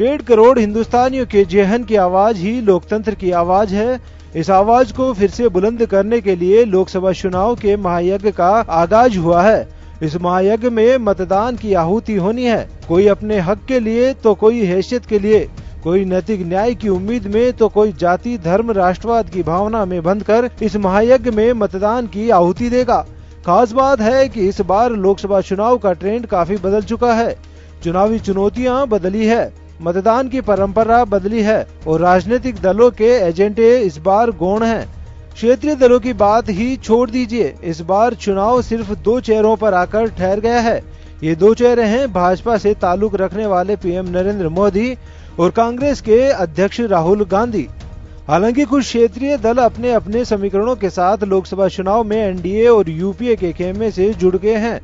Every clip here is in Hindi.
1.5 करोड़ हिंदुस्तानियों के जेहन की आवाज ही लोकतंत्र की आवाज है। इस आवाज को फिर से बुलंद करने के लिए लोकसभा चुनाव के महायज्ञ का आगाज हुआ है। इस महायज्ञ में मतदान की आहुति होनी है, कोई अपने हक के लिए तो कोई हैसियत के लिए, कोई नैतिक न्याय की उम्मीद में तो कोई जाति धर्म राष्ट्रवाद की भावना में बंधकर इस महायज्ञ में मतदान की आहुति देगा। खास बात है कि इस बार लोकसभा चुनाव का ट्रेंड काफी बदल चुका है। चुनावी चुनौतियां बदली है, मतदान की परंपरा बदली है और राजनीतिक दलों के एजेंडे इस बार गौण हैं। क्षेत्रीय दलों की बात ही छोड़ दीजिए, इस बार चुनाव सिर्फ 2 चेहरों पर आकर ठहर गया है। ये 2 चेहरे हैं भाजपा से ताल्लुक रखने वाले पीएम नरेंद्र मोदी और कांग्रेस के अध्यक्ष राहुल गांधी। हालांकि कुछ क्षेत्रीय दल अपने अपने समीकरणों के साथ लोकसभा चुनाव में एनडीए और यूपीए के खेमे से जुड़ गए हैं।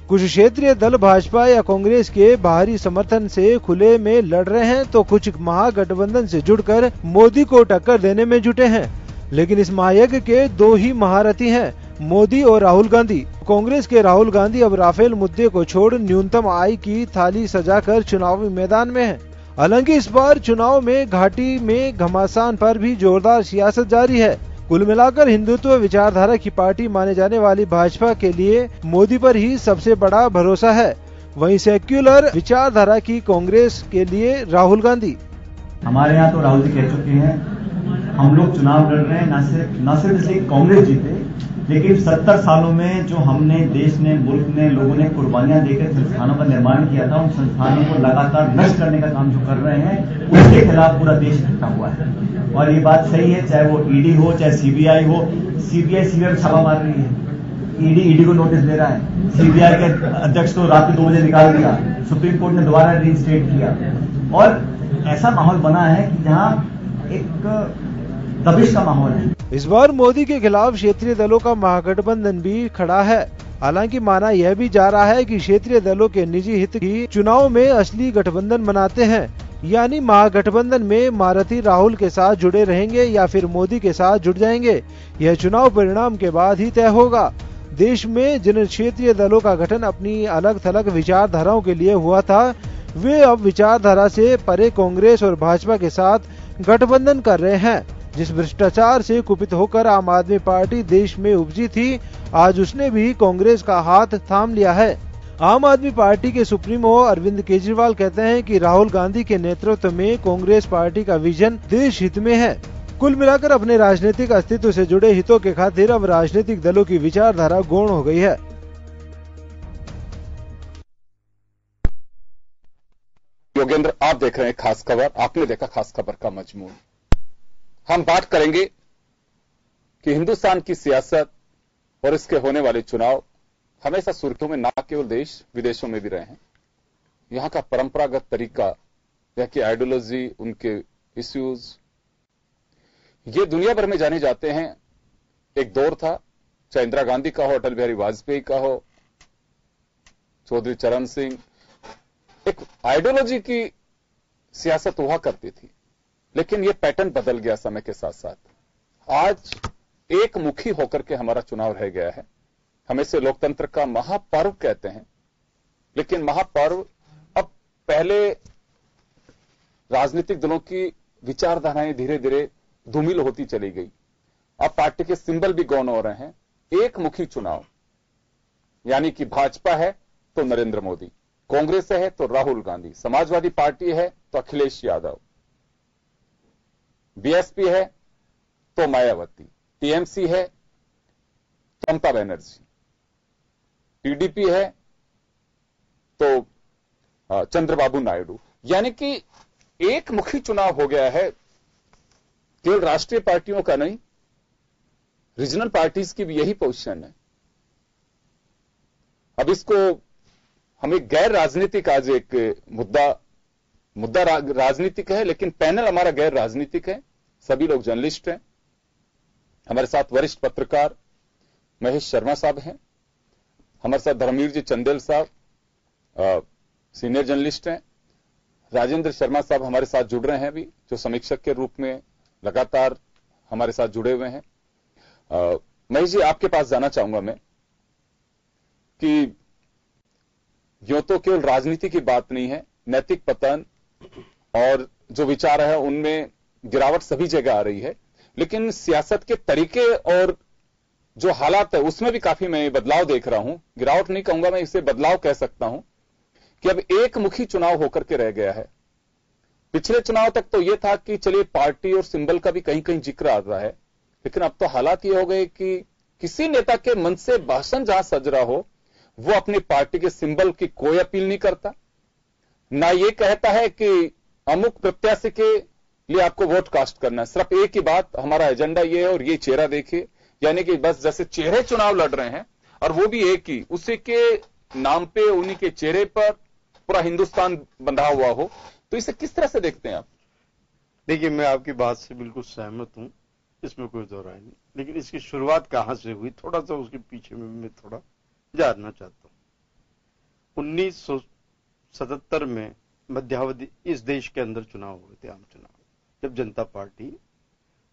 कुछ क्षेत्रीय दल भाजपा या कांग्रेस के बाहरी समर्थन से खुले में लड़ रहे हैं, तो कुछ महागठबंधन से जुड़कर मोदी को टक्कर देने में जुटे हैं। लेकिन इस महायज्ञ के 2 ही महारथी हैं, मोदी और राहुल गांधी। कांग्रेस के राहुल गांधी अब राफेल मुद्दे को छोड़ न्यूनतम आय की थाली सजाकर चुनावी मैदान में हैं। हालांकि इस बार चुनाव में घाटी में घमासान पर भी जोरदार सियासत जारी है। कुल मिलाकर हिंदुत्व विचारधारा की पार्टी माने जाने वाली भाजपा के लिए मोदी पर ही सबसे बड़ा भरोसा है। वहीं सेक्युलर विचारधारा की कांग्रेस के लिए राहुल गांधी। हमारे यहाँ तो राहुल जी कह चुके हैं, हम लोग चुनाव लड़ रहे हैं न सिर्फ इसलिए कांग्रेस जीते, लेकिन 70 सालों में जो हमने देश ने मुल्क ने लोगों ने कुर्बानियां देकर संस्थानों का निर्माण किया था, उन संस्थानों को लगातार नष्ट करने का काम जो कर रहे हैं, उसके खिलाफ पूरा देश इकट्ठा हुआ है। और ये बात सही है, चाहे वो ईडी हो चाहे सीबीआई हो। सीबीआई छापा मार रही है, ईडी को नोटिस दे रहा है, सीबीआई के अध्यक्ष को रात 2 बजे निकाल दिया, सुप्रीम कोर्ट ने दोबारा रीइंस्टेट किया। और ऐसा माहौल बना है कि जहां एक दबिश का माहौल है। इस बार मोदी के खिलाफ क्षेत्रीय दलों का महागठबंधन भी खड़ा है। हालांकि माना यह भी जा रहा है कि क्षेत्रीय दलों के निजी हित ही चुनाव में असली गठबंधन बनाते हैं, यानी महागठबंधन में महारथी राहुल के साथ जुड़े रहेंगे या फिर मोदी के साथ जुड़ जाएंगे। यह चुनाव परिणाम के बाद ही तय होगा। देश में जिन क्षेत्रीय दलों का गठन अपनी अलग थलग विचारधाराओं के लिए हुआ था, वे अब विचारधारा से परे कांग्रेस और भाजपा के साथ गठबंधन कर रहे हैं। जिस भ्रष्टाचार से कुपित होकर आम आदमी पार्टी देश में उपजी थी, आज उसने भी कांग्रेस का हाथ थाम लिया है। आम आदमी पार्टी के सुप्रीमो अरविंद केजरीवाल कहते हैं कि राहुल गांधी के नेतृत्व में कांग्रेस पार्टी का विजन देश हित में है। कुल मिलाकर अपने राजनीतिक अस्तित्व से जुड़े हितों के खातिर अब राजनीतिक दलों की विचारधारा गौण हो गई है। योगेंद्र, आप देख रहे हैं खास खबर, आपने देखा खास खबर का मजमून। हम बात करेंगे कि हिंदुस्तान की सियासत और इसके होने वाले चुनाव हमेशा सुर्खियों में ना केवल देश विदेशों में भी रहे हैं। यहां का परंपरागत तरीका, यहां की आइडियोलॉजी, उनके इश्यूज, ये दुनिया भर में जाने जाते हैं। एक दौर था, चाहे इंदिरा गांधी का हो, अटल बिहारी वाजपेयी का हो, चौधरी चरण सिंह, एक आइडियोलॉजी की सियासत हुआ करती थी। लेकिन यह पैटर्न बदल गया समय के साथ साथ। आज एक मुखी होकर के हमारा चुनाव रह गया है। हम इसे लोकतंत्र का महापर्व कहते हैं, लेकिन महापर्व अब पहले राजनीतिक दलों की विचारधाराएं धीरे धीरे धूमिल होती चली गई। अब पार्टी के सिंबल भी गौण हो रहे हैं। एक मुखी चुनाव, यानी कि भाजपा है तो नरेंद्र मोदी, कांग्रेस है तो राहुल गांधी, समाजवादी पार्टी है तो अखिलेश यादव, बीएसपी है तो मायावती, टीएमसी है तो ममता बनर्जी, टीडीपी है तो चंद्रबाबू नायडू। यानी कि एक मुखी चुनाव हो गया है। केवल राष्ट्रीय पार्टियों का नहीं, रीजनल पार्टीज की भी यही पोजीशन है। अब इसको हम एक गैर राजनीतिक, आज एक मुद्दा राजनीतिक है, लेकिन पैनल हमारा गैर राजनीतिक है। सभी लोग जर्नलिस्ट हैं। हमारे साथ वरिष्ठ पत्रकार महेश शर्मा साहब हैं, हमारे साथ धर्मवीर जी चंदेल साहब सीनियर जर्नलिस्ट हैं, राजेंद्र शर्मा साहब हमारे साथ जुड़ रहे हैं अभी, जो समीक्षक के रूप में लगातार हमारे साथ जुड़े हुए हैं। महेश जी, आपके पास जाना चाहूंगा मैं कि यूं तो केवल राजनीति की बात नहीं है, नैतिक पतन, और जो विचार है उनमें गिरावट सभी जगह आ रही है, लेकिन सियासत के तरीके और जो हालात है उसमें भी काफी मैं बदलाव देख रहा हूं। गिरावट नहीं कहूंगा, मैं इसे बदलाव कह सकता हूं कि अब एक मुखी चुनाव होकर के रह गया है। पिछले चुनाव तक तो यह था कि चलिए पार्टी और सिंबल का भी कहीं कहीं जिक्र आ रहा है, लेकिन अब तो हालात ये हो गए कि किसी नेता के मन से भाषण जहां सज रहा हो वो अपनी पार्टी के सिंबल की कोई अपील नहीं करता, ना ये कहता है कि अमुक प्रत्याशी के लिए आपको वोट कास्ट करना है। सिर्फ एक ही बात, हमारा एजेंडा ये है और ये चेहरा देखिए, यानी कि बस जैसे चेहरे चुनाव लड़ रहे हैं और वो भी एक ही, उसी के नाम पे उन्हीं के चेहरे पर पूरा हिंदुस्तान बंधा हुआ हो। तो इसे किस तरह से देखते हैं आप? देखिए, मैं आपकी बात से बिल्कुल सहमत हूं, इसमें कोई दो राय नहीं, लेकिन इसकी शुरुआत कहां से हुई, थोड़ा सा उसके पीछे में मैं थोड़ा जानना चाहता हूं। 1977 में मध्यावधि इस देश के अंदर चुनाव हुए थे, आम चुनाव, जब जनता पार्टी,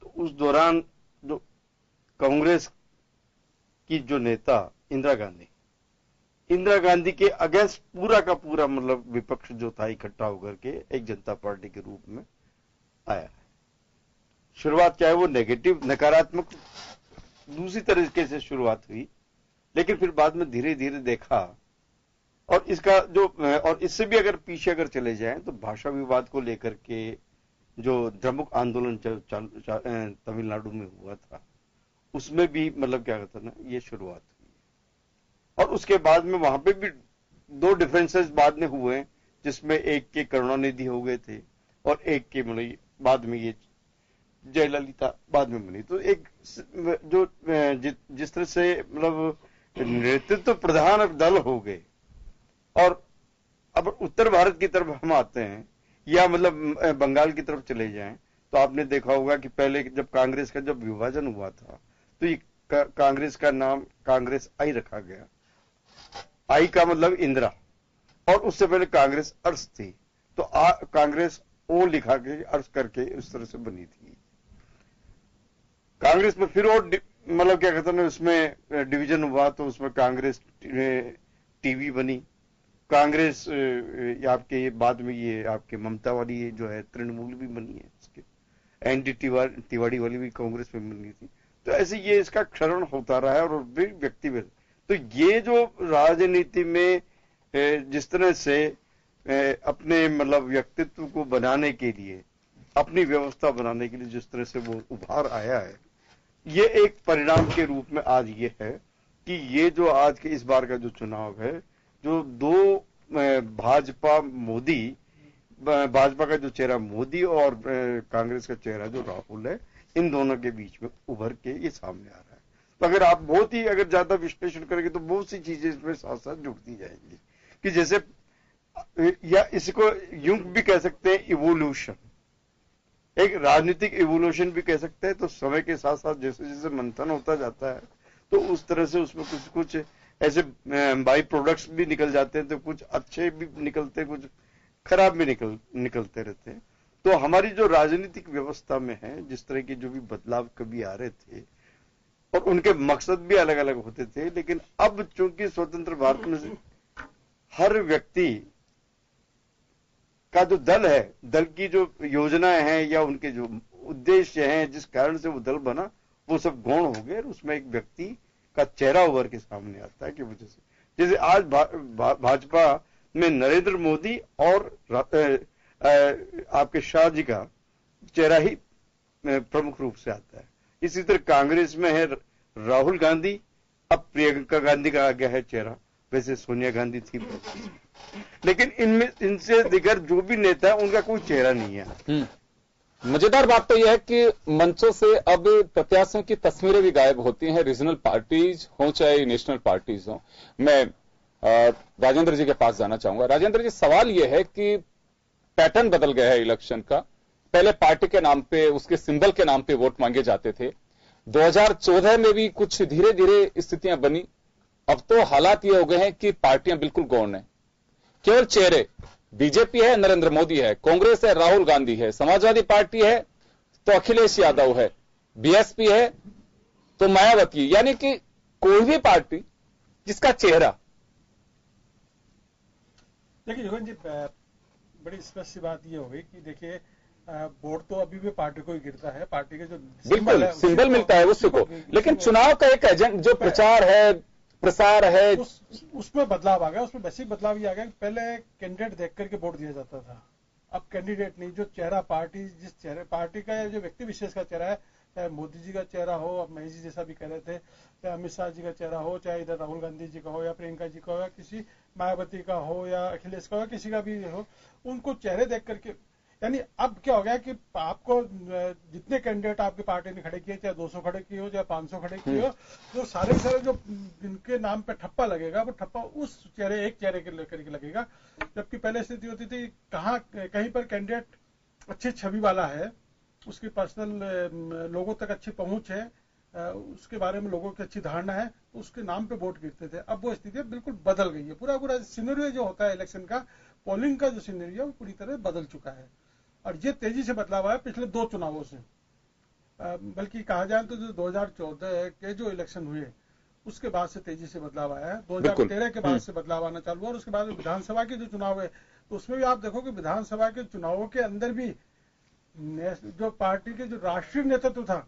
तो उस दौरान जो कांग्रेस की जो नेता इंदिरा गांधी के अगेंस्ट पूरा का पूरा मतलब विपक्ष जो था इकट्ठा होकर के एक जनता पार्टी के रूप में आया है। शुरुआत चाहे वो नेगेटिव नकारात्मक दूसरी तरीके से शुरुआत हुई, लेकिन फिर बाद में धीरे धीरे देखा, और इसका जो और इससे भी अगर पीछे अगर चले जाएं तो भाषा विवाद को लेकर के जो द्रमुक आंदोलन तमिलनाडु में हुआ था, उसमें भी मतलब क्या कहता ना ये शुरुआत हुई। और उसके बाद में वहां पे भी दो डिफरेंसेस बाद में हुए, जिसमें एक के करुणानिधि हो गए थे और एक के मतलब बाद में ये जयललिता बाद में बनी। तो एक जो जिस तरह से मतलब नेतृत्व प्रधान दल हो गए। और अब उत्तर भारत की तरफ हम आते हैं या मतलब बंगाल की तरफ चले जाएं तो आपने देखा होगा कि पहले जब कांग्रेस का जब विभाजन हुआ था तो ये कांग्रेस का नाम कांग्रेस आई रखा गया। आई का मतलब इंदिरा, और उससे पहले कांग्रेस अर्श थी, तो कांग्रेस ओ लिखा के अर्श करके उस तरह से बनी थी। कांग्रेस में फिर और मतलब क्या कहते हैं उसमें डिवीजन हुआ, तो उसमें कांग्रेस टीवी बनी, कांग्रेस आपके बाद में ये आपके ममता वाली ये जो है तृणमूल भी बनी है, इसके एनडी तिवारी वाली भी कांग्रेस में बनी थी। तो ऐसे ये इसका क्षरण होता रहा है और भी व्यक्तिगत। तो ये जो राजनीति में जिस तरह से अपने मतलब व्यक्तित्व को बनाने के लिए, अपनी व्यवस्था बनाने के लिए जिस तरह से वो उभार आया है, ये एक परिणाम के रूप में आज ये है कि ये जो आज के इस बार का जो चुनाव है, जो दो भाजपा का जो चेहरा मोदी और कांग्रेस का चेहरा जो राहुल है, इन दोनों के बीच में उभर के ये सामने आ रहा है। तो अगर आप बहुत ही अगर ज्यादा विश्लेषण करेंगे तो बहुत सी चीजें इसमें साथ साथ जुड़ती जाएंगी, कि जैसे या इसको यूं भी कह सकते हैं इवोल्यूशन, एक राजनीतिक इवोल्यूशन भी कह सकते हैं। तो समय के साथ साथ जैसे जैसे मंथन होता जाता है तो उस तरह से उसमें कुछ ऐसे बाई प्रोडक्ट्स भी निकल जाते हैं, तो कुछ अच्छे भी निकलते हैं, कुछ खराब भी निकलते रहते हैं। तो हमारी जो राजनीतिक व्यवस्था में है, जिस तरह के जो भी बदलाव कभी आ रहे थे और उनके मकसद भी अलग अलग होते थे, लेकिन अब चूंकि स्वतंत्र भारत में हर व्यक्ति का जो दल है, दल की जो योजनाएं हैं या उनके जो उद्देश्य हैं, जिस कारण से वो दल बना, वो सब गौण हो गए। उसमें एक व्यक्ति का चेहरा उभर के सामने आता है कि वजह से, जैसे आज भाजपा में नरेंद्र मोदी और आपके शाह जी का चेहरा ही प्रमुख रूप से आता है। इसी तरह कांग्रेस में है राहुल गांधी, अब प्रियंका गांधी का आ गया है चेहरा, वैसे सोनिया गांधी थी, लेकिन इनमें इनसे दिगर जो भी नेता है उनका कोई चेहरा नहीं है। मजेदार बात तो यह है कि मंचों से अब प्रत्याशियों की तस्वीरें भी गायब होती हैं, रीजनल पार्टीज हो चाहे नेशनल पार्टीज हो। मैं राजेंद्र जी के पास जाना चाहूंगा। राजेंद्र जी, सवाल यह है कि पैटर्न बदल गया है इलेक्शन का। पहले पार्टी के नाम पे, उसके सिंबल के नाम पे वोट मांगे जाते थे। 2014 में भी कुछ धीरे धीरे स्थितियां बनी। अब तो हालात ये हो गए हैं कि पार्टियां बिल्कुल गौण है, केवल चेहरे। बीजेपी है नरेंद्र मोदी है, कांग्रेस है राहुल गांधी है, समाजवादी पार्टी है तो अखिलेश यादव है, बीएसपी है तो मायावती, यानी कि कोई भी पार्टी जिसका चेहरा। देखिए जोगन जी, बड़ी स्पष्ट सी बात ये हो गई कि देखिए वोट तो अभी भी पार्टी को ही गिरता है, पार्टी के जो बिल्कुल सिंबल मिलता है उसी को, लेकिन चुनाव का एक एजेंट जो प्रचार है, प्रसार है, उसमें बदलाव आ गया। उसमें बेसिक बदलाव ये आ गया कि पहले कैंडिडेट देख करके वोट दिया जाता था, अब कैंडिडेट नहीं, जो चेहरा पार्टी, जिस चेहरे पार्टी का जो व्यक्ति विशेष का चेहरा है, चाहे मोदी जी का चेहरा हो, अब महेश जी जैसा भी कह रहे थे, चाहे अमित शाह जी का चेहरा हो, चाहे इधर राहुल गांधी जी का हो या प्रियंका जी का हो या किसी मायावती का हो या अखिलेश का हो, किसी का भी हो, उनको चेहरे देख करके, यानी अब क्या हो गया कि आपको जितने कैंडिडेट आपकी पार्टी ने खड़े किए, चाहे 200 खड़े किए हो, चाहे 500 खड़े किए हो, तो सारे जो जिनके नाम पे ठप्पा लगेगा, वो ठप्पा उस चेहरे, एक चेहरे के लेकर के लगेगा। जबकि पहले स्थिति होती थी कहीं पर कैंडिडेट अच्छी छवि वाला है, उसकी पर्सनल लोगों तक अच्छी पहुंच है, उसके बारे में लोगों की अच्छी धारणा है, तो उसके नाम पे वोट गिरते थे। अब वो स्थिति बिल्कुल बदल गई है, पूरा सिनेरियो जो होता है इलेक्शन का, पोलिंग का जो सिनेरियो वो पूरी तरह बदल चुका है, और ये तेजी से बदलाव आया पिछले 2 चुनावों से। बल्कि कहा जाए तो जो 2014 के जो इलेक्शन हुए उसके बाद से तेजी से बदलाव आया है, 2013 के बाद से बदलाव आना चालू हुआ, और उसके बाद विधानसभा के जो चुनाव है, तो उसमें भी आप देखो कि विधानसभा के चुनावों के अंदर भी जो पार्टी के जो राष्ट्रीय नेतृत्व था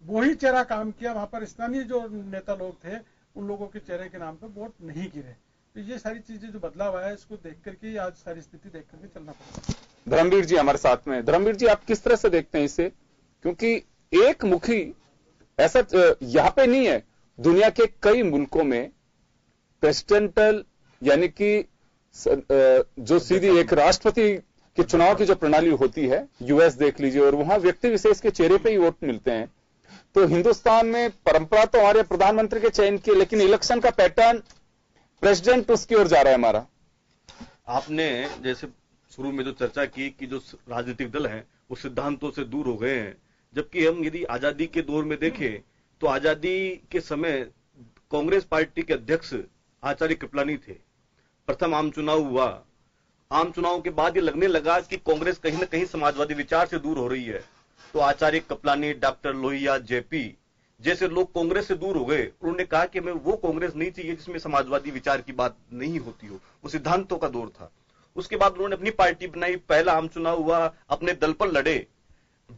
वही चेहरा काम किया, वहां पर स्थानीय जो नेता लोग थे उन लोगों के चेहरे के नाम पर वोट नहीं गिरे। तो ये सारी चीजें जो बदलाव आया है, इसको देख करके आज सारी स्थिति देख करके चलना पड़ेगा। धर्मवीर जी हमारे साथ में। धर्मवीर जी, आप किस तरह से देखते हैं इसे? क्योंकि एक मुखी ऐसा यहां पे नहीं है, दुनिया के कई मुल्कों में प्रेसिडेंटल यानी कि जो सीधी एक राष्ट्रपति के चुनाव की जो प्रणाली होती है, यूएस देख लीजिए, और वहां व्यक्ति विशेष के चेहरे पे ही वोट मिलते हैं। तो हिंदुस्तान में परंपरा तो हमारे प्रधानमंत्री के चयन की, लेकिन इलेक्शन का पैटर्न प्रेसिडेंट उसकी ओर जा रहा है हमारा। आपने जैसे शुरू में जो चर्चा की कि जो राजनीतिक दल हैं वो सिद्धांतों से दूर हो गए हैं, जबकि हम यदि आजादी के दौर में देखें तो आजादी के समय कांग्रेस पार्टी के अध्यक्ष आचार्य कृपलानी थे। प्रथम आम चुनाव हुआ, आम चुनाव के बाद ये लगने लगा कि कांग्रेस कहीं न कहीं समाजवादी विचार से दूर हो रही है, तो आचार्य कृपलानी, डॉक्टर लोहिया, जेपी जैसे लोग कांग्रेस से दूर हो गए। उन्होंने कहा कि हमें वो कांग्रेस नहीं चाहिए जिसमें समाजवादी विचार की बात नहीं होती हो, वो सिद्धांतों का दौर था। उसके बाद उन्होंने अपनी पार्टी बनाई, पहला आम चुनाव हुआ, अपने दल पर लड़े।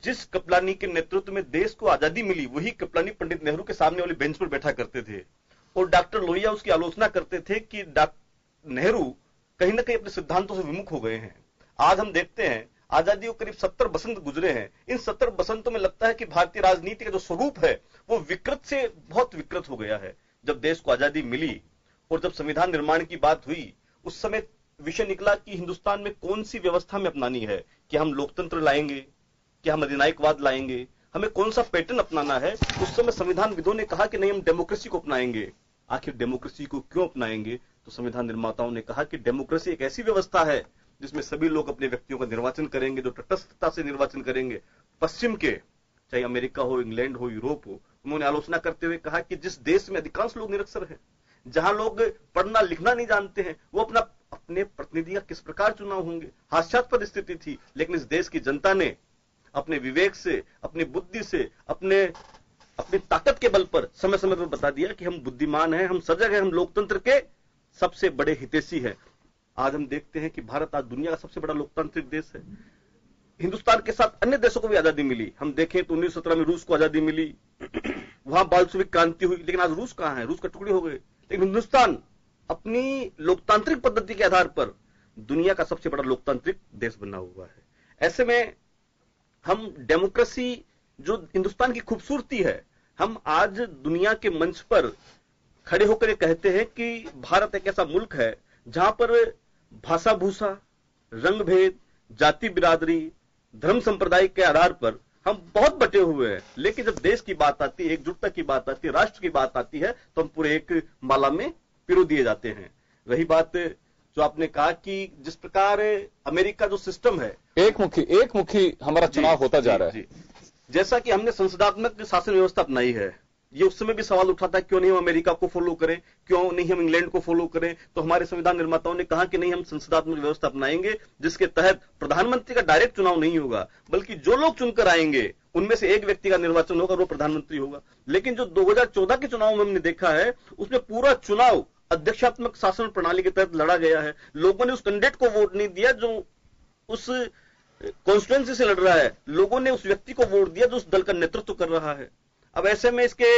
जिस कृपलानी के नेतृत्व में देश को आजादी मिली, वही कृपलानी पंडित नेहरू के सामने वाली बेंच पर बैठा करते थे, और डॉक्टर लोहिया उसकी आलोचना करते थे कि नेहरू कहीं ना कहीं अपने सिद्धांतों से विमुख हो गए हैं। आज हम देखते हैं आजादी को करीब 70 बसंत गुजरे हैं। इन 70 बसंतों में लगता है कि भारतीय राजनीति का जो स्वरूप है वो विकृत से बहुत विकृत हो गया है। जब देश को आजादी मिली और जब संविधान निर्माण की बात हुई, उस समय विषय निकला कि हिंदुस्तान में कौन सी व्यवस्था में अपनानी है, कि हम लोकतंत्र लाएंगे, कि हम अधिनायकवाद लाएंगे, हमें कौन सा पैटर्न अपनाना है। उस समय संविधान विदों ने कहा कि नहीं, हम डेमोक्रेसी को अपनाएंगे। आखिर डेमोक्रेसी को क्यों अपनाएंगे? तो संविधान निर्माताओं ने कहा कि डेमोक्रेसी एक ऐसी व्यवस्था है जिसमें सभी लोग अपने व्यक्तियों का निर्वाचन करेंगे, जो तटस्थता से निर्वाचन करेंगे। पश्चिम के, चाहे अमेरिका हो, इंग्लैंड हो, यूरोप हो, उन्होंने आलोचना करते हुए कहा कि जिस देश में अधिकांश लोग निरक्षर हैं, जहां लोग पढ़ना लिखना नहीं जानते हैं, वो अपने प्रतिनिधि किस प्रकार चुनाव होंगे? हास्यास्पद स्थिति थी। लेकिन इस देश की जनता ने अपने विवेक से, अपनी बुद्धि से, अपनी ताकत के बल पर समय समय पर बता दिया कि हम बुद्धिमान हैं, हम सजग हैं, हम लोकतंत्र के सबसे बड़े हितैषी हैं। आज हम देखते हैं कि भारत आज दुनिया का सबसे बड़ा लोकतांत्रिक देश है। हिंदुस्तान के साथ अन्य देशों को भी आजादी मिली। हम देखें तो 1917 में रूस को आजादी मिली, वहां बाल्शेविक क्रांति हुई, लेकिन आज रूस कहां है? रूस का टुकड़े हो गए। लेकिन हिंदुस्तान अपनी लोकतांत्रिक पद्धति के आधार पर दुनिया का सबसे बड़ा लोकतांत्रिक देश बना हुआ है। ऐसे में हम डेमोक्रेसी जो हिंदुस्तान की खूबसूरती है, हम आज दुनिया के मंच पर खड़े होकर ये कहते हैं कि भारत एक ऐसा मुल्क है जहां पर भाषा भूषा, रंग भेद, जाति बिरादरी, धर्म संप्रदाय के आधार पर हम बहुत बटे हुए हैं, लेकिन जब देश की बात आती है, एकजुटता की बात आती है, राष्ट्र की बात आती है, तो हम पूरे एक माला में पिरो दिए जाते हैं। रही बात जो आपने कहा कि जिस प्रकार अमेरिका जो सिस्टम है, एक मुखी हमारा चुनाव होता जा रहा है, जैसा कि हमने संसदात्मक शासन व्यवस्था अपनाई है, ये उस समय भी सवाल उठा था क्यों नहीं हम अमेरिका को फॉलो करें, क्यों नहीं हम इंग्लैंड को फॉलो करें। तो हमारे संविधान निर्माताओं ने कहा कि नहीं, हम संसदात्मक व्यवस्था अपनाएंगे जिसके तहत प्रधानमंत्री का डायरेक्ट चुनाव नहीं होगा, बल्कि जो लोग चुनकर आएंगे उनमें से एक व्यक्ति का निर्वाचन होगा, वो प्रधानमंत्री होगा। लेकिन जो 2014 के चुनाव में हमने देखा है, उसमें पूरा चुनाव अध्यक्षात्मक शासन प्रणाली के तहत लड़ा गया है। लोगों ने उस कैंडिडेट को वोट नहीं दिया जो उस कॉन्स्टिट्यूएंसी से लड़ रहा है, लोगों ने उस व्यक्ति को वोट दिया जो उस दल का नेतृत्व कर रहा है। अब ऐसे में इसके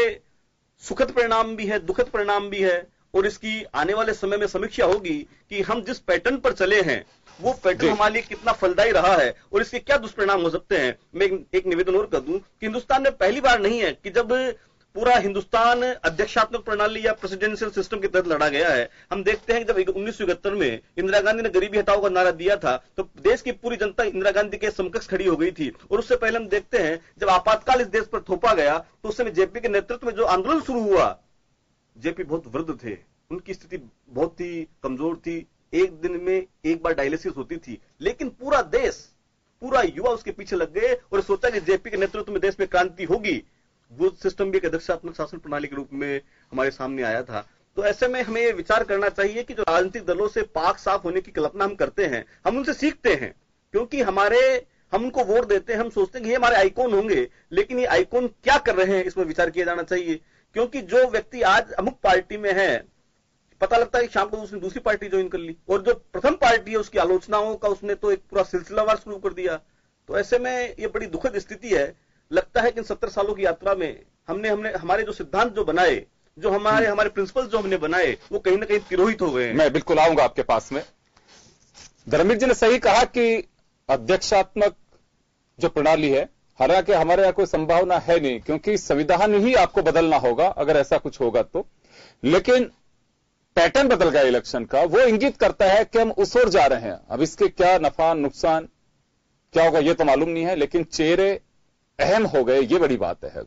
सुखद परिणाम भी है, दुखद परिणाम भी है, और इसकी आने वाले समय में समीक्षा होगी कि हम जिस पैटर्न पर चले हैं वो पैटर्न हमारे लिए कितना फलदायी रहा है और इसके क्या दुष्परिणाम हो सकते हैं। मैं एक निवेदन और कर दूं कि हिंदुस्तान में पहली बार नहीं है कि जब पूरा हिंदुस्तान अध्यक्षात्मक प्रणाली या प्रेसिडेंशियल सिस्टम के तहत लड़ा गया है। हम देखते हैं कि जब 1971 में इंदिरा गांधी ने गरीबी हटाओ का नारा दिया था तो देश की पूरी जनता इंदिरा गांधी के समकक्ष खड़ी हो गई थी, और उससे पहले हम देखते हैं जब आपातकाल इस देश पर थोपा गया तो उस समय जेपी के नेतृत्व में जो आंदोलन शुरू हुआ, जेपी बहुत वृद्ध थे, उनकी स्थिति बहुत ही कमजोर थी, एक दिन में एक बार डायलिसिस होती थी, लेकिन पूरा देश, पूरा युवा उसके पीछे लग गए और सोचा कि जेपी के नेतृत्व में देश में क्रांति होगी। वो सिस्टम भी एक अध्यक्षात्मक शासन प्रणाली के रूप में हमारे सामने आया था। तो ऐसे में हमें ये विचार करना चाहिए कि जो राजनीतिक दलों से पाक साफ होने की कल्पना हम करते हैं, हम उनसे सीखते हैं, क्योंकि हम उनको वोट देते हैं, हम सोचते हैं कि ये हमारे आइकॉन होंगे, लेकिन ये आइकॉन क्या कर रहे हैं इस पर विचार किया जाना चाहिए। क्योंकि जो व्यक्ति आज अमुक पार्टी में है, पता लगता है कि शाम को उसने दूसरी पार्टी ज्वाइन कर ली, और जो प्रथम पार्टी है उसकी आलोचनाओं का उसने तो एक पूरा सिलसिलावार शुरू कर दिया। तो ऐसे में ये बड़ी दुखद स्थिति है। लगता है कि इन 70 सालों की यात्रा में हमने हमारे जो सिद्धांत जो बनाए, जो हमारे प्रिंसिपल्स जो हमने बनाए, वो कहीं ना कहीं तिरोहित हो गए हैं। मैं बिल्कुल आऊंगा आपके पास में। धर्मवीर जी ने सही कहा कि अध्यक्षात्मक जो प्रणाली है, हालांकि हमारे यहां कोई संभावना है नहीं, क्योंकि संविधान ही आपको बदलना होगा अगर ऐसा कुछ होगा तो। लेकिन पैटर्न बदल गया इलेक्शन का, वो इंगित करता है कि हम उस ओर जा रहे हैं। अब इसके क्या नफा नुकसान क्या होगा ये तो मालूम नहीं है, लेकिन चेहरे अहम हो गए, ये बड़ी बात है।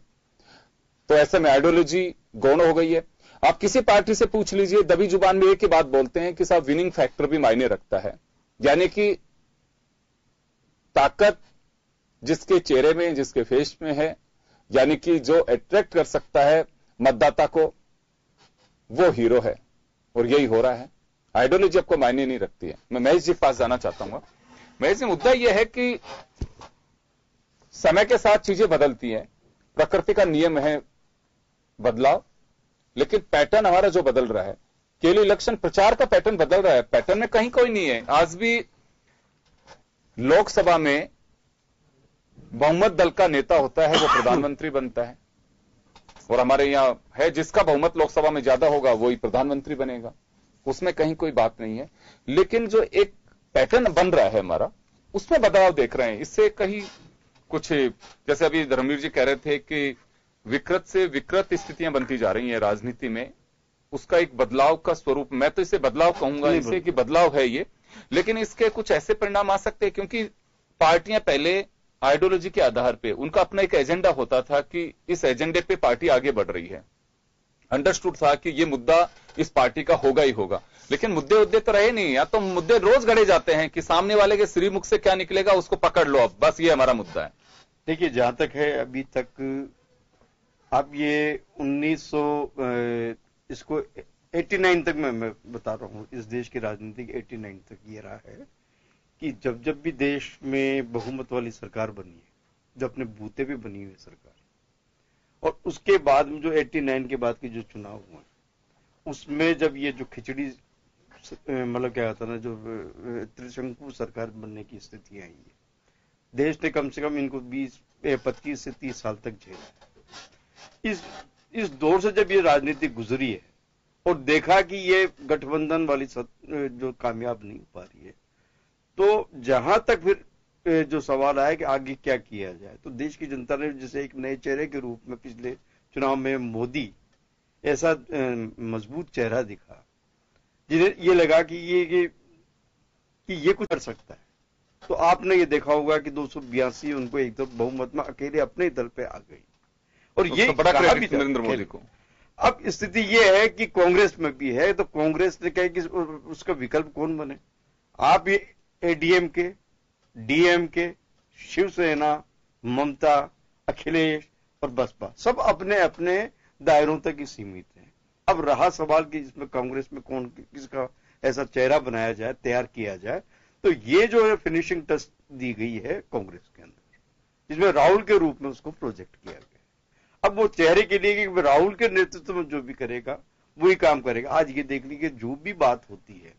तो ऐसे में आइडियोलॉजी गौण हो गई है। आप किसी पार्टी से पूछ लीजिए, दबी जुबान में एक ही बात बोलते हैं कि साहब विनिंग फैक्टर भी मायने रखता है, यानी कि ताकत जिसके चेहरे में, जिसके फेस में है, यानी कि जो अट्रैक्ट कर सकता है मतदाता को, वो हीरो है। और यही हो रहा है। आइडियोलॉजी आपको मायने नहीं रखती है। मैं महेश जी के पास जाना चाहता हूं। महेश जी, मुद्दा यह है कि समय के साथ चीजें बदलती हैं, प्रकृति का नियम है बदलाव, लेकिन पैटर्न हमारा जो बदल रहा है, केवल इलेक्शन प्रचार का पैटर्न बदल रहा है, पैटर्न में कहीं कोई नहीं है। आज भी लोकसभा में बहुमत दल का नेता होता है, वो प्रधानमंत्री बनता है, और हमारे यहां है जिसका बहुमत लोकसभा में ज्यादा होगा वही प्रधानमंत्री बनेगा, उसमें कहीं कोई बात नहीं है। लेकिन जो एक पैटर्न बन रहा है हमारा, उसमें बदलाव देख रहे हैं। इससे कहीं कुछ, जैसे अभी धर्मवीर जी कह रहे थे कि विकृत से विकृत स्थितियां बनती जा रही हैं राजनीति में, उसका एक बदलाव का स्वरूप, मैं तो इसे बदलाव कहूंगा, इसे कि बदलाव है ये। लेकिन इसके कुछ ऐसे परिणाम आ सकते हैं, क्योंकि पार्टियां पहले आइडियोलॉजी के आधार पे उनका अपना एक एजेंडा होता था कि इस एजेंडे पे पार्टी आगे बढ़ रही है, अंडरस्टूड था कि ये मुद्दा इस पार्टी का होगा ही होगा। लेकिन मुद्दे तो रहे नहीं, या तो मुद्दे रोज गढ़े जाते हैं कि सामने वाले के श्रीमुख से क्या निकलेगा उसको पकड़ लो, अब बस ये हमारा मुद्दा है। देखिए, जहां तक है अभी तक, अब ये 1900 इसको 89 तक मैं बता रहा हूं, इस देश की राजनीति 89 तक ये रहा है कि जब भी देश में बहुमत वाली सरकार बनी है, जब अपने बूते भी बनी हुई सरकार, और उसके बाद में जो 89 के बाद के जो चुनाव हुए, उसमें जब ये जो खिचड़ी मतलब क्या होता है ना, जो त्रिशंकु सरकार बनने की स्थिति आई है, देश ने कम से कम इनको 25 से 30 साल तक झेला। इस दौर से जब ये राजनीति गुजरी है और देखा कि ये गठबंधन वाली जो कामयाब नहीं हो पा रही है, तो जहां तक फिर जो सवाल आया कि आगे क्या किया जाए, तो देश की जनता ने जैसे एक नए चेहरे के रूप में पिछले चुनाव में मोदी ऐसा मजबूत चेहरा दिखा, जिन्हें ये लगा कि ये कुछ कर सकता है। तो आपने ये देखा होगा कि 282 उनको एकदम बहुमत में अकेले अपने दल पे आ गई, और ये बड़ा क्रेडिट नरेंद्र मोदी को। अब स्थिति ये है कि कांग्रेस में भी है, तो कांग्रेस ने कहा कि उसका विकल्प कौन बने। आप ये एडीएमके, डीएमके, शिवसेना, ममता, अखिलेश और बसपा सब अपने अपने दायरों तक ही सीमित हैं। अब रहा सवाल कि इसमें कांग्रेस में कौन किसका ऐसा चेहरा बनाया जाए, तैयार किया जाए, तो ये जो है फिनिशिंग टच दी गई है कांग्रेस के अंदर, जिसमें राहुल के रूप में उसको प्रोजेक्ट किया गया। अब वो चेहरे के लिए कि राहुल के नेतृत्व में जो भी करेगा वही काम करेगा। आज ये देख लीजिए, जो भी बात होती है,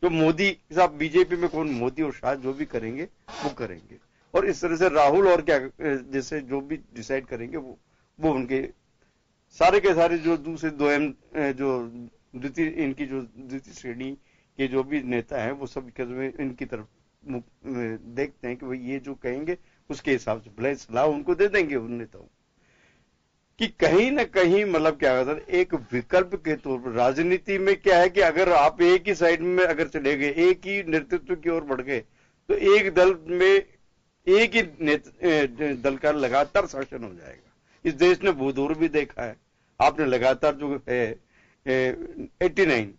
तो मोदी साहब बीजेपी में कौन, मोदी और शाह जो भी करेंगे वो करेंगे, और इस तरह से राहुल और क्या जैसे जो भी डिसाइड करेंगे वो उनके सारे के सारे जो दूसरे जो द्वितीय इनकी जो द्वितीय श्रेणी के जो भी नेता हैं वो सब इनकी तरफ देखते हैं कि भाई ये जो कहेंगे उसके हिसाब से भले सलाह उनको दे देंगे उन नेताओं कि कहीं ना कहीं मतलब क्या होता है एक विकल्प के तौर पर। राजनीति में क्या है कि अगर आप एक ही साइड में अगर चले गए, एक ही नेतृत्व की ओर बढ़ गए, तो एक दल में एक ही दल का लगातार शासन हो जाएगा। इस देश ने बहुत दूर भी देखा है, आपने लगातार जो है 89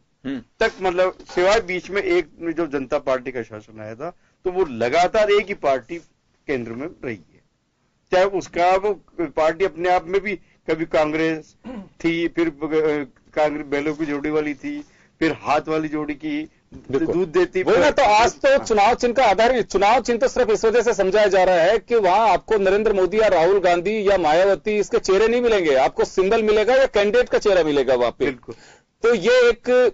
तक मतलब सिवाय बीच में एक जो जनता पार्टी का शासन आया था तो वो लगातार एक ही पार्टी केंद्र में रही है, चाहे उसका वो पार्टी अपने आप में भी कभी कांग्रेस थी, फिर कांग्रेस बैलों की जोड़ी वाली थी, फिर हाथ वाली जोड़ी की दूध देती। वही तो आज तो चुनाव चिन्ह का आधार, चुनाव चिन्ह तो सिर्फ इस वजह से समझाया जा रहा है कि वहां आपको नरेंद्र मोदी या राहुल गांधी या मायावती इसके चेहरे नहीं मिलेंगे, आपको सिंबल मिलेगा या कैंडिडेट का चेहरा मिलेगा वहां पे। तो ये एक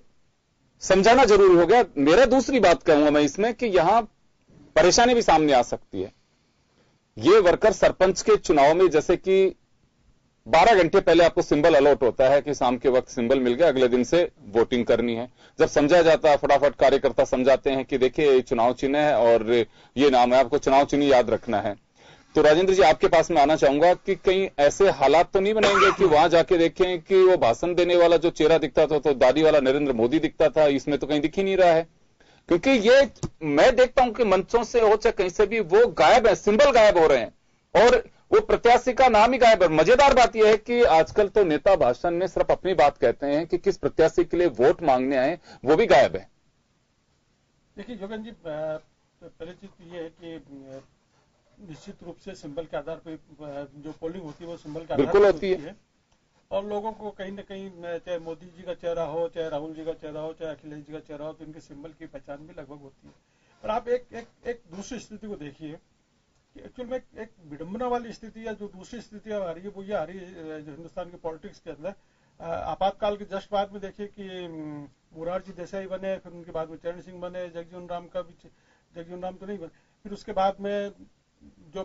समझाना जरूरी हो गया। मेरा दूसरी बात कहूंगा मैं इसमें कि यहां परेशानी भी सामने आ सकती है। ये वर्कर सरपंच के चुनाव में जैसे कि 12 घंटे पहले आपको सिंबल अलॉट होता है कि शाम के वक्त सिंबल मिल गया, अगले दिन से वोटिंग करनी है। जब समझाया जाता है फटाफट कार्यकर्ता समझाते हैं कि देखिए ये चुनाव चिन्ह है और ये नाम है, आपको चुनाव चिन्ह याद रखना है। तो राजेंद्र जी आपके पास मैं आना चाहूंगा कि कहीं ऐसे हालात तो नहीं बनेंगे कि वहां जाके देखें कि वो भाषण देने वाला जो चेहरा दिखता था तो दाढ़ी वाला नरेंद्र मोदी दिखता था, इसमें तो कहीं दिख ही नहीं रहा है। क्योंकि ये मैं देखता हूं कि मंचों से हो चाहे कहीं से भी वो गायब है, सिंबल गायब हो रहे हैं और वो प्रत्याशी का नाम ही गायब है। मजेदार बात यह है कि आजकल तो नेता भाषण में सिर्फ अपनी बात कहते हैं कि किस प्रत्याशी के लिए वोट मांगने आए वो भी गायब है। देखिए योगेंद्र जी, पहली चीज तो ये है कि निश्चित रूप से सिंबल के आधार पर जो पोलिंग होती है वो सिंबल के आधार पर होती है और लोगों को कहीं ना कहीं चाहे मोदी जी का चेहरा हो, चाहे राहुल जी का चेहरा हो, चाहे अखिलेश जी का चेहरा हो, तो इनके सिंबल की पहचान भी लगभग होती है। पर आप एक दूसरी स्थिति को देखिए कि एक्चुअल में एक विडंबना वाली स्थिति या जो दूसरी स्थिति आ रही है वो ये आ रही है जो हिंदुस्तान के पॉलिटिक्स के अंदर। आपातकाल के जस्ट बाद में देखिए कि मोरारजी देसाई बने, फिर उनके बाद में चरण सिंह बने, जगजीवन राम तो नहीं बने, फिर उसके बाद में जो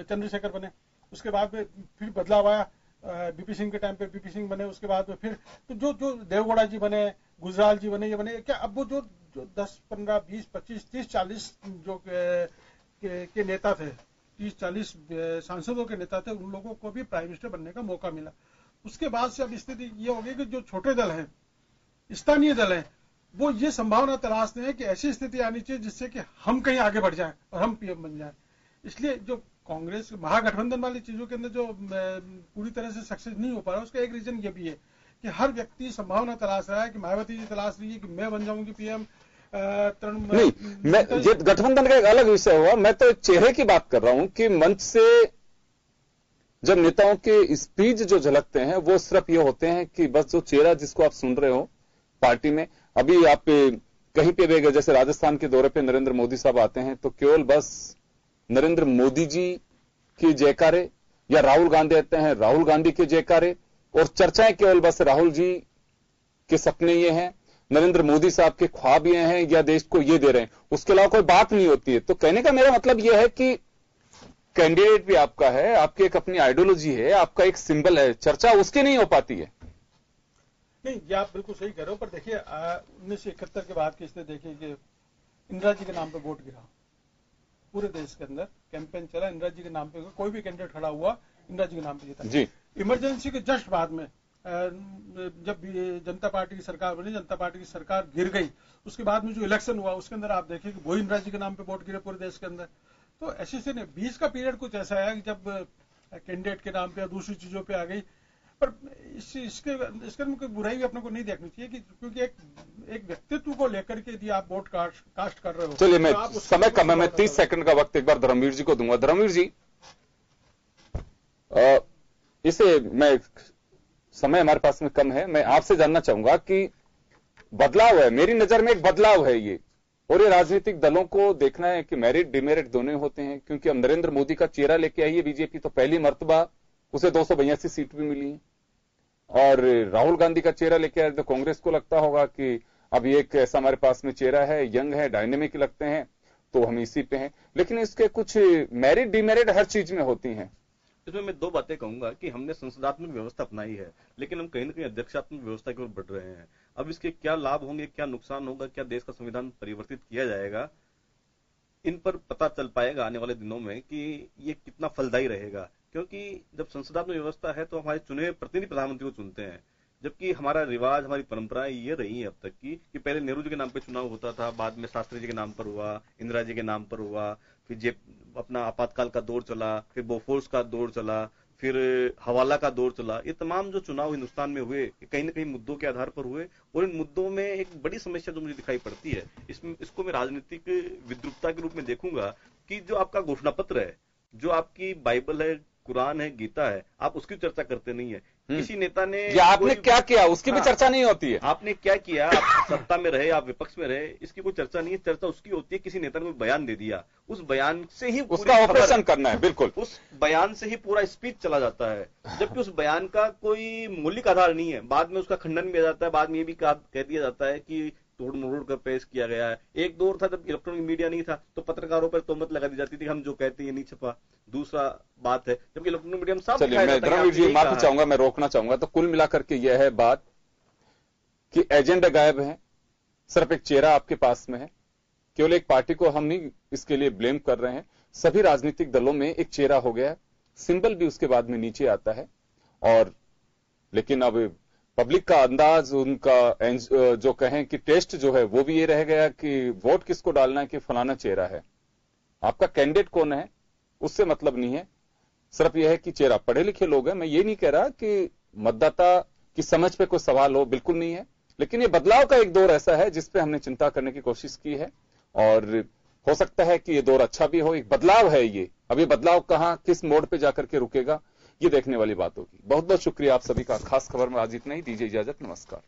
चंद्रशेखर बने, उसके बाद में फिर बदलाव आया, बीपी सिंह के टाइम पे बीपी सिंह बने, उसके बाद में फिर तो जो देवगौड़ा जी बने, गुजराल जी बने, ये बने क्या अब वो जो 10, 15, 20, 25, 30, 40 जो के नेता थे, 30, 40 सांसदों के नेता थे, उन लोगों को भी प्राइम मिनिस्टर बनने का मौका मिला। उसके बाद से अब स्थिति ये हो गई कि जो छोटे दल हैं, स्थानीय दल हैं, वो ये संभावना तलाशते हैं कि ऐसी स्थिति आनी चाहिए जिससे कि हम कहीं आगे बढ़ जाएं और हम पीएम बन जाएं। इसलिए जो कांग्रेस महागठबंधन वाली चीजों के अंदर जो पूरी तरह से सक्सेस नहीं हो पा रहा, उसका एक रीजन ये भी है कि हर व्यक्ति संभावना तलाश रहा है कि मायावती जी तलाश रही है कि मैं बन जाऊंगी पीएम। नहीं, मैं ये गठबंधन का एक अलग विषय हुआ, मैं तो चेहरे की बात कर रहा हूं कि मंच से जब नेताओं के स्पीच जो झलकते हैं वो सिर्फ ये होते हैं कि बस जो चेहरा जिसको आप सुन रहे हो पार्टी में, अभी आप कहीं पे भी गए, जैसे राजस्थान के दौरे पे नरेंद्र मोदी साहब आते हैं तो केवल बस नरेंद्र मोदी जी की जयकारे, या राहुल गांधी आते हैं राहुल गांधी के जयकारे, और चर्चाएं केवल बस राहुल जी के सपने ये हैं, नरेंद्र मोदी साहब के ख्वाब ये हैं, या देश को ये दे रहे हैं, उसके अलावा कोई बात नहीं होती है। तो कहने का मेरा मतलब यह है कि कैंडिडेट भी आपका है, आपकी एक अपनी आइडियोलॉजी है, आपका एक सिंबल है, चर्चा उसकी नहीं हो पाती है। नहीं, ये आप बिल्कुल सही कह रहे हो, पर देखिए 1971 के बाद की स्थिति देखिए कि इंदिरा जी के नाम पे वोट गिरा, पूरे देश के अंदर कैंपेन चला, इंदिरा जी के नाम पे कोई भी कैंडिडेट खड़ा हुआ इंदिरा जी के नाम पे जीता जी। इमरजेंसी के जस्ट बाद में जब जनता पार्टी की सरकार बनी, जनता पार्टी की सरकार गिर गई, उसके बाद में जो इलेक्शन हुआ उसके अंदर आप देखिए कि वही इंदिरा जी के नाम पे वोट गिरे पूरे देश के अंदर। तो ऐसे से 20 का पीरियड कुछ ऐसा है कि जब कैंडिडेट के नाम पे या दूसरी चीजों पे आ गई, पर इसके में कोई बुराई भी अपने को नहीं देखनी चाहिए कि क्योंकि एक व्यक्तित्व को लेकर के यदि आप वोट कास्ट कर रहे हो। चलिए, मैं समय कम है, मैं 30 सेकंड का वक्त एक बार धर्मवीर जी को दूंगा। धर्मवीर जी, इसे मैं समय हमारे पास में कम है, मैं आपसे जानना चाहूंगा कि बदलाव है, मेरी नजर में एक बदलाव है ये, और ये राजनीतिक दलों को देखना है कि मेरिट डिमेरिट दोनों होते हैं, क्योंकि अब नरेंद्र मोदी का चेहरा लेके आई है बीजेपी, तो पहली मर्तबा उसे 282 सीट भी मिली है, और राहुल गांधी का चेहरा लेके आए तो कांग्रेस को लगता होगा कि अभी एक ऐसा हमारे पास में चेहरा है, यंग है, डायनेमिक लगते हैं, तो हम इसी पे हैं। लेकिन इसके कुछ मेरिट डिमेरिट हर चीज में होती हैं। इसमें मैं दो बातें कहूंगा कि हमने संसदात्मक व्यवस्था अपनाई है, लेकिन हम कहीं ना कहीं अध्यक्षात्मक व्यवस्था की ओर बढ़ रहे हैं। अब इसके क्या लाभ होंगे, क्या नुकसान होगा, क्या देश का संविधान परिवर्तित किया जाएगा, इन पर पता चल पाएगा आने वाले दिनों में कि ये कितना फलदायी रहेगा। क्योंकि जब संसदात्मक व्यवस्था है तो हमारे चुने हुए प्रतिनिधि प्रधानमंत्री को चुनते हैं, जबकि हमारा रिवाज, हमारी परंपराएं ये रही है अब तक की कि पहले नेहरू जी के नाम पे चुनाव होता था, बाद में शास्त्री जी के नाम पर हुआ, इंदिरा जी के नाम पर हुआ, फिर जे अपना आपातकाल का दौर चला, फिर बोफोर्स का दौर चला, फिर हवाला का दौर चला। ये तमाम जो चुनाव हिंदुस्तान में हुए कहीं ना कहीं मुद्दों के आधार पर हुए, और इन मुद्दों में एक बड़ी समस्या जो मुझे दिखाई पड़ती है, इसको मैं राजनीतिक विद्रुपता के रूप में देखूंगा कि जो आपका घोषणा पत्र है, जो आपकी बाइबल है, कुरान है, गीता है, आप उसकी चर्चा करते नहीं है। किसी नेता ने या आपने क्या किया उसकी भी चर्चा नहीं होती है। आपने क्या किया, आप सत्ता में रहे, आप विपक्ष में रहे, इसकी कोई चर्चा नहीं है। चर्चा उसकी होती है किसी नेता ने कोई बयान दे दिया, उस बयान से ही उसका ऑपरेशन करना है। बिल्कुल, उस बयान से ही पूरा स्पीच चला जाता है, जबकि उस बयान का कोई मौलिक आधार नहीं है। बाद में उसका खंडन भी आ जाता है, बाद में ये भी कह दिया जाता है कि तोड़ मरोड़ कर पेश किया गया है। एक दौर था जब इलेक्ट्रॉनिक मीडिया नहीं था तो पत्रकारों पर तोहमत लगा दी जाती थी, हम जो कहते हैं नहीं छपा। दूसरा बात है जबकि इलेक्ट्रॉनिक मीडिया में साफ चलिए, मैं धर्मवीर जी माफी चाहूंगा, मैं रोकना चाहूंगा। तो कुल मिलाकर के यह है बात कि एजेंडा गायब है, सिर्फ एक चेहरा आपके पास में है। केवल एक पार्टी को हम नहीं इसके लिए ब्लेम कर रहे हैं, सभी राजनीतिक दलों में एक चेहरा हो गया है, सिंबल भी उसके बाद में नीचे आता है। और लेकिन अब पब्लिक का अंदाज, उनका जो कहें कि टेस्ट जो है वो भी ये रह गया कि वोट किसको डालना है कि फलाना चेहरा है। आपका कैंडिडेट कौन है उससे मतलब नहीं है, सिर्फ यह है कि चेहरा। पढ़े लिखे लोग हैं, मैं ये नहीं कह रहा कि मतदाता की समझ पे कोई सवाल हो, बिल्कुल नहीं है। लेकिन ये बदलाव का एक दौर ऐसा है जिसपे हमने चिंता करने की कोशिश की है, और हो सकता है कि ये दौर अच्छा भी हो। एक बदलाव है ये, अभी बदलाव कहां किस मोड़ पे जाकर के रुकेगा ये देखने वाली बात होगी। बहुत बहुत शुक्रिया आप सभी का। खास खबर में आज इतना ही, दीजिए इजाजत, नमस्कार।